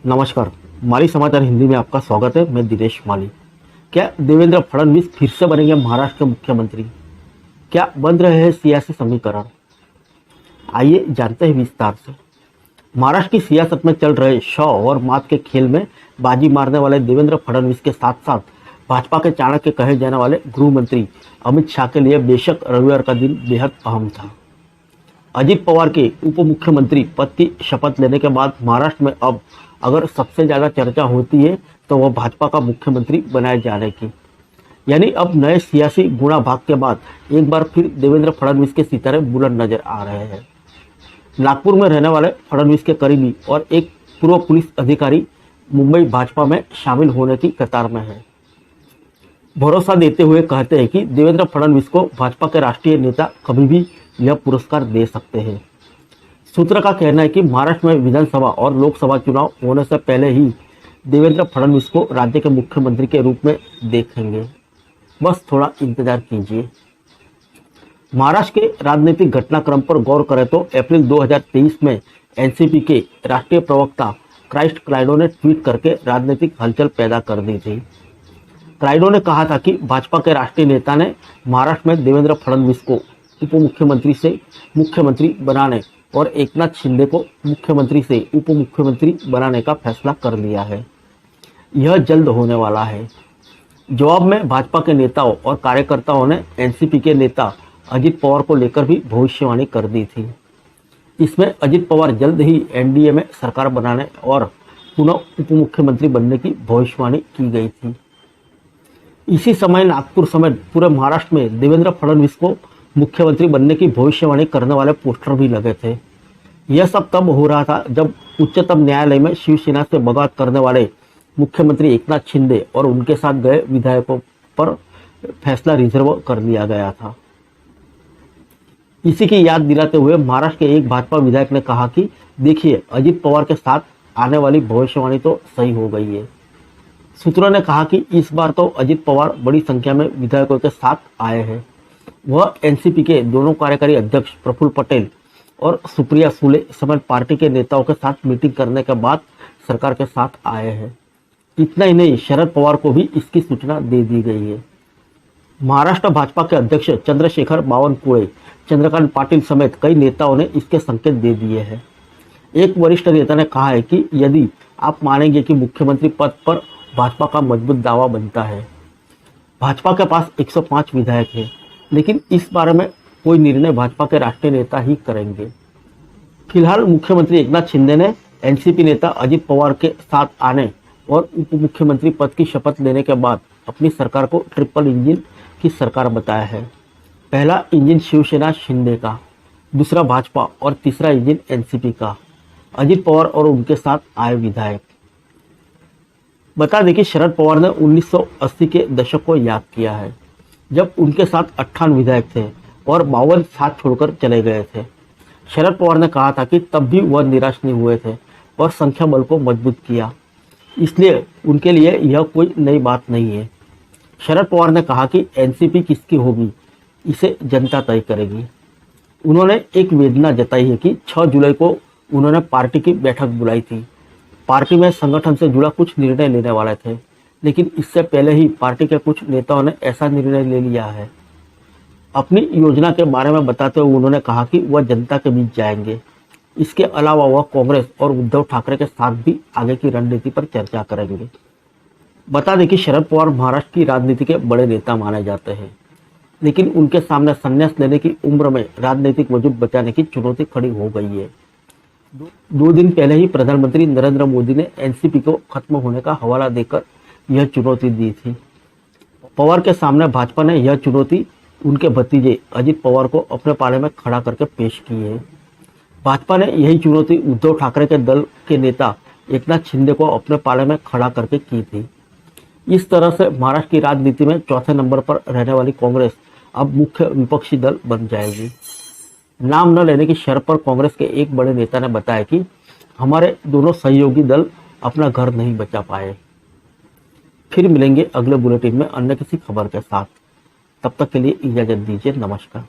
नमस्कार। माली समाचार हिंदी में आपका स्वागत है। मैं दिनेश माली। क्या देवेंद्र फडणवीस फिर से बनेंगे महाराष्ट्र के मुख्यमंत्री? क्या बन रहे हैं सियासी समीकरण? आइए जानते हैं विस्तार से। महाराष्ट्र की सियासत में चल रहे शौ और मात के खेल में बाजी मारने वाले देवेंद्र फडणवीस के साथ साथ भाजपा के चाणक्य कहे जाने वाले गृह मंत्री अमित शाह के लिए बेशक रविवार का दिन बेहद अहम था। अजित पवार के उप मुख्यमंत्री पद की शपथ लेने के बाद महाराष्ट्र में अब अगर सबसे ज्यादा चर्चा होती है तो वह भाजपा का मुख्यमंत्री बनाए जाने की। यानी अब नए सियासी गुणा भाग के बाद एक बार फिर देवेंद्र फडणवीस के सितारे बुलंद नजर आ रहे हैं। नागपुर में रहने वाले फडणवीस के करीबी और एक पूर्व पुलिस अधिकारी मुंबई भाजपा में शामिल होने की कतार में है। भरोसा देते हुए कहते हैं कि देवेंद्र फडणवीस को भाजपा के राष्ट्रीय नेता कभी भी यह पुरस्कार दे सकते हैं। सूत्र का कहना है कि महाराष्ट्र में विधानसभा और लोकसभा चुनाव होने से पहले ही देवेंद्र फडणवीस को राज्य के मुख्यमंत्री के रूप में देखेंगे। बस थोड़ा इंतजार कीजिए। महाराष्ट्र के राजनीतिक घटनाक्रम पर गौर करें तो अप्रैल 2023 में एनसीपी के राष्ट्रीय प्रवक्ता क्राइस्ट क्लाइडो ने ट्वीट करके राजनीतिक हलचल पैदा कर दी थी। क्लाइडो ने कहा था कि भाजपा के राष्ट्रीय नेता ने महाराष्ट्र में देवेंद्र फडणवीस को उप मुख्यमंत्री से मुख्यमंत्री बनाने और एकनाथ शिंदे को मुख्यमंत्री से उप मुख्यमंत्री बनाने का फैसला कर लिया है। यह जल्द होने वाला है। जवाब में भाजपा के नेताओं और कार्यकर्ताओं ने एनसीपी के नेता अजित पवार को लेकर भी भविष्यवाणी कर दी थी। इसमें अजित पवार जल्द ही एनडीए में सरकार बनाने और पुनः उप मुख्यमंत्री बनने की भविष्यवाणी की गई थी। इसी समय नागपुर समेत पूरे महाराष्ट्र में देवेंद्र फडणवीस को मुख्यमंत्री बनने की भविष्यवाणी करने वाले पोस्टर भी लगे थे। यह सब तब हो रहा था जब उच्चतम न्यायालय में शिवसेना से बगावत करने वाले मुख्यमंत्री एकनाथ शिंदे और उनके साथ गए विधायकों पर फैसला रिजर्व कर लिया गया था। इसी की याद दिलाते हुए महाराष्ट्र के एक भाजपा विधायक ने कहा कि देखिए, अजित पवार के साथ आने वाली भविष्यवाणी तो सही हो गई है। सूत्रों ने कहा कि इस बार तो अजित पवार बड़ी संख्या में विधायकों के साथ आए हैं। वह एनसीपी के दोनों कार्यकारी अध्यक्ष प्रफुल्ल पटेल और सुप्रिया सुले समेत पार्टी के नेताओं के साथ मीटिंग करने के बाद सरकार के साथ आए हैं। इतना ही नहीं, शरद पवार को भी इसकी सूचना दे दी गई है। महाराष्ट्र भाजपा के अध्यक्ष चंद्रशेखर बावनकुळे, चंद्रकांत पाटिल समेत कई नेताओं ने इसके संकेत दे दिए हैं। एक वरिष्ठ नेता ने कहा है कि यदि आप मानेंगे कि मुख्यमंत्री पद पर भाजपा का मजबूत दावा बनता है। भाजपा के पास 105 विधायक हैं, लेकिन इस बारे में कोई निर्णय भाजपा के राष्ट्रीय नेता ही करेंगे। फिलहाल मुख्यमंत्री एकनाथ शिंदे ने एनसीपी नेता अजित पवार के साथ आने और उप मुख्यमंत्री पद की शपथ लेने के बाद अपनी सरकार को ट्रिपल इंजन की सरकार बताया है। पहला इंजन शिवसेना शिंदे का, दूसरा भाजपा और तीसरा इंजन एनसीपी का, अजित पवार और उनके साथ आए विधायक। बता दें कि शरद पवार ने 1980 के दशक को याद किया है, जब उनके साथ 58 विधायक थे और 52 साथ छोड़कर चले गए थे। शरद पवार ने कहा था कि तब भी वह निराश नहीं हुए थे और संख्या बल को मजबूत किया, इसलिए उनके लिए यह कोई नई बात नहीं है। शरद पवार ने कहा कि एनसीपी किसकी होगी इसे जनता तय करेगी। उन्होंने एक वेदना जताई है कि 6 जुलाई को उन्होंने पार्टी की बैठक बुलाई थी। पार्टी में संगठन से जुड़ा कुछ निर्णय लेने वाले थे, लेकिन इससे पहले ही पार्टी के कुछ नेताओं ने ऐसा निर्णय ले लिया है। अपनी योजना के बारे में बताते हुए उन्होंने कहा कि वह जनता के बीच जाएंगे। इसके अलावा वह कांग्रेस और उद्धव ठाकरे के साथ भी आगे की रणनीति पर चर्चा करेंगे। बता दें कि शरद पवार महाराष्ट्र की राजनीति के बड़े नेता माने जाते हैं, लेकिन उनके सामने संन्यास लेने की उम्र में राजनीतिक वजूद बचाने की चुनौती खड़ी हो गई है। 2 दिन पहले ही प्रधानमंत्री नरेंद्र मोदी ने एनसीपी को खत्म होने का हवाला देकर यह चुनौती दी थी। पवार के सामने भाजपा ने यह चुनौती उनके भतीजे अजित पवार को अपने पाले में खड़ा करके पेश की है। भाजपा ने यही चुनौती उद्धव ठाकरे के दल के नेता एकनाथ शिंदे को अपने पाले में खड़ा करके की थी। इस तरह से महाराष्ट्र की राजनीति में चौथे नंबर पर रहने वाली कांग्रेस अब मुख्य विपक्षी दल बन जाएगी। नाम न लेने की शर्त पर कांग्रेस के एक बड़े नेता ने बताया कि हमारे दोनों सहयोगी दल अपना घर नहीं बचा पाए। फिर मिलेंगे अगले बुलेटिन में अन्य किसी खबर के साथ। तब तक के लिए इजाजत दीजिए। नमस्कार।